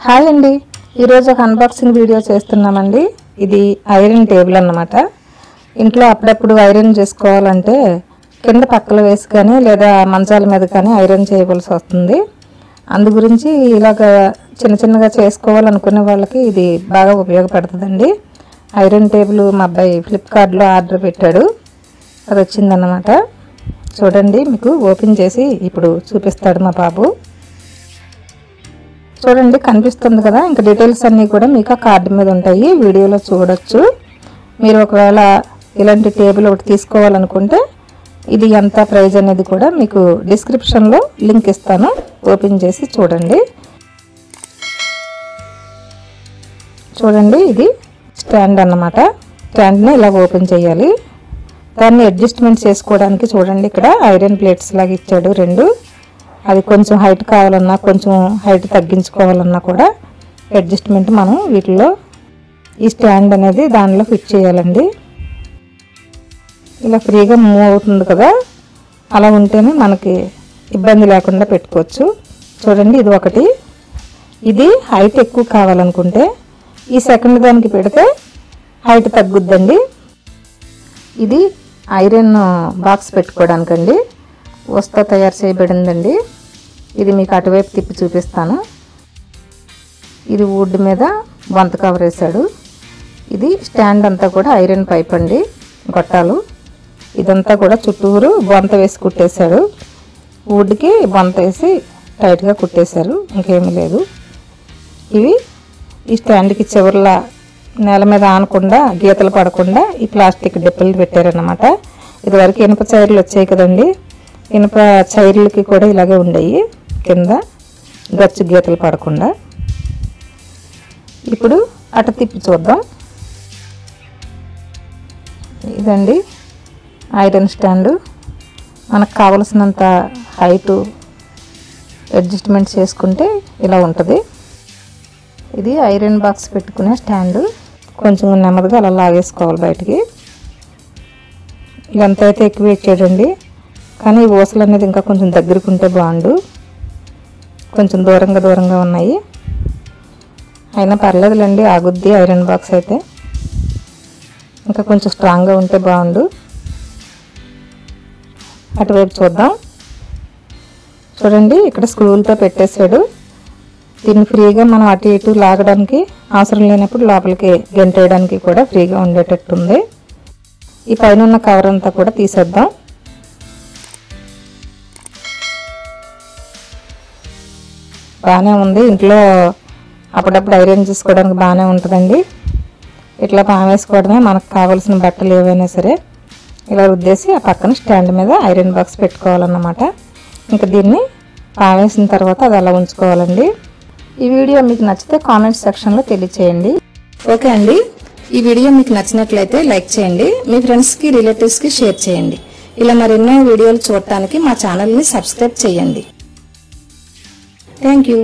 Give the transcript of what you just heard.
Hi అండి, ఈరోజు ఒక అన్బాక్సింగ్ వీడియో చేస్తున్నామండి. ఇది ఐరన్ టేబుల్ అన్నమాట. ఇంట్లో అప్పుడప్పుడు ఐరన్ చేసుకోవాలంటే కింద పక్కల వేసి కానీ లేదా మంచాల మీద కానీ ఐరన్ చేయవలసి వస్తుంది. అందు గురించి ఇలాగ చిన్న చిన్నగా చేసుకోవాలనుకునే వాళ్ళకి ఇది బాగా ఉపయోగపడుతుందండి. ఐరన్ టేబుల్ మా అబ్బాయి ఫ్లిప్కార్ట్లో ఆర్డర్ పెట్టాడు, అది వచ్చిందన్నమాట. చూడండి, మీకు ఓపెన్ చేసి ఇప్పుడు చూపిస్తాడు మా బాబు. చూడండి, కనిపిస్తుంది కదా. ఇంకా డీటెయిల్స్ అన్నీ కూడా మీకు ఆ కార్డు మీద ఉంటాయి, వీడియోలో చూడొచ్చు. మీరు ఒకవేళ ఇలాంటి టేబుల్ ఒకటి తీసుకోవాలనుకుంటే ఇది ఎంత ప్రైస్ అనేది కూడా మీకు డిస్క్రిప్షన్లో లింక్ ఇస్తాను, ఓపెన్ చేసి చూడండి. చూడండి, ఇది స్టాండ్ అన్నమాట. స్టాండ్ని ఇలా ఓపెన్ చేయాలి. దాన్ని అడ్జస్ట్మెంట్ చేసుకోవడానికి చూడండి, ఇక్కడ ఐరన్ ప్లేట్స్ లాగా ఇచ్చాడు రెండు. అది కొంచెం హైట్ కావాలన్నా కొంచెం హైట్ తగ్గించుకోవాలన్నా కూడా అడ్జస్ట్మెంట్ మనం వీటిలో ఈ స్టాండ్ అనేది దానిలో ఫిట్ చేయాలండి. ఇలా ఫ్రీగా మూవ్ అవుతుంది కదా, అలా ఉంటేనే మనకి ఇబ్బంది లేకుండా పెట్టుకోవచ్చు. చూడండి, ఇది ఒకటి. ఇది హైట్ ఎక్కువ కావాలనుకుంటే ఈ సెకండ్ దానికి పెడితే హైట్ తగ్గుద్దండి. ఇది ఐరన్ బాక్స్ పెట్టుకోవడానికండి, వస్తా తయారు చేయబడిందండి. ఇది మీకు అటువైపు తిప్పి చూపిస్తాను. ఇది వుడ్ మీద బొంత కవర్ వేసాడు. ఇది స్టాండ్ అంతా కూడా ఐరన్ పైప్ అండి, గొట్టాలు. ఇదంతా కూడా చుట్టూరు బొంత వేసి కుట్టేశాడు. వుడ్కి బొంత వేసి టైట్గా కుట్టేశారు, ఇంకేమీ లేదు. ఇవి ఈ స్టాండ్కి చివర్లా నేల మీద ఆనకుండా గీతలు పడకుండా ఈ ప్లాస్టిక్ డిప్పులు పెట్టారన్నమాట. ఇదివరకు ఇనుప చైర్లు వచ్చాయి కదండి, ఇనుప చైర్లకి కూడా ఇలాగే ఉండేవి, కింద గచ్చు గీతలు పడకుండా. ఇప్పుడు అటు తిప్పి చూద్దాం. ఇదండి ఐరన్ స్టాండు. మనకు కావలసినంత హైటు అడ్జస్ట్మెంట్ చేసుకుంటే ఇలా ఉంటుంది. ఇది ఐరన్ బాక్స్ పెట్టుకునే స్టాండు. కొంచెం నెమ్మదిగా అలా లాగేసుకోవాలి బయటికి. ఇదంతా అయితే ఎక్కువ ఇచ్చాడండి, కానీ ఈ ఊసలు అనేది ఇంకా కొంచెం దగ్గరికి ఉంటే బాగుండు. కొంచెం దూరంగా ఉన్నాయి, అయినా పర్లేదులేండి, ఆగుద్ది ఐరన్ బాక్స్ అయితే. ఇంకా కొంచెం స్ట్రాంగ్గా ఉంటే బాగుండు. అటువైపు చూద్దాం. చూడండి, ఇక్కడ స్క్రూలతో పెట్టేశాడు. దీన్ని ఫ్రీగా మనం అటు ఇటు లాగడానికి అవసరం లేనప్పుడు లోపలికి గెంటేయడానికి కూడా ఫ్రీగా ఉండేటట్టుంది. ఈ పైన ఉన్న కవర్ అంతా కూడా తీసేద్దాం. బాగానే ఉంది, ఇంట్లో అప్పుడప్పుడు ఐరన్ చేసుకోవడానికి బాగానే ఉంటుందండి. ఇట్లా పామేసుకోవడమే, మనకు కావాల్సిన బట్టలు ఏవైనా సరే ఇలా రుద్దేసి ఆ పక్కన స్టాండ్ మీద ఐరన్ బాక్స్ పెట్టుకోవాలన్నమాట. ఇంకా దీన్ని పామేసిన తర్వాత అది అలా ఉంచుకోవాలండి. ఈ వీడియో మీకు నచ్చితే కామెంట్ సెక్షన్లో తెలియచేయండి. ఓకే అండి, ఈ వీడియో మీకు నచ్చినట్లయితే లైక్ చేయండి, మీ ఫ్రెండ్స్కి రిలేటివ్స్కి షేర్ చేయండి. ఇలా మరెన్నో వీడియోలు చూడటానికి మా ఛానల్ని సబ్స్క్రైబ్ చేయండి. Thank you.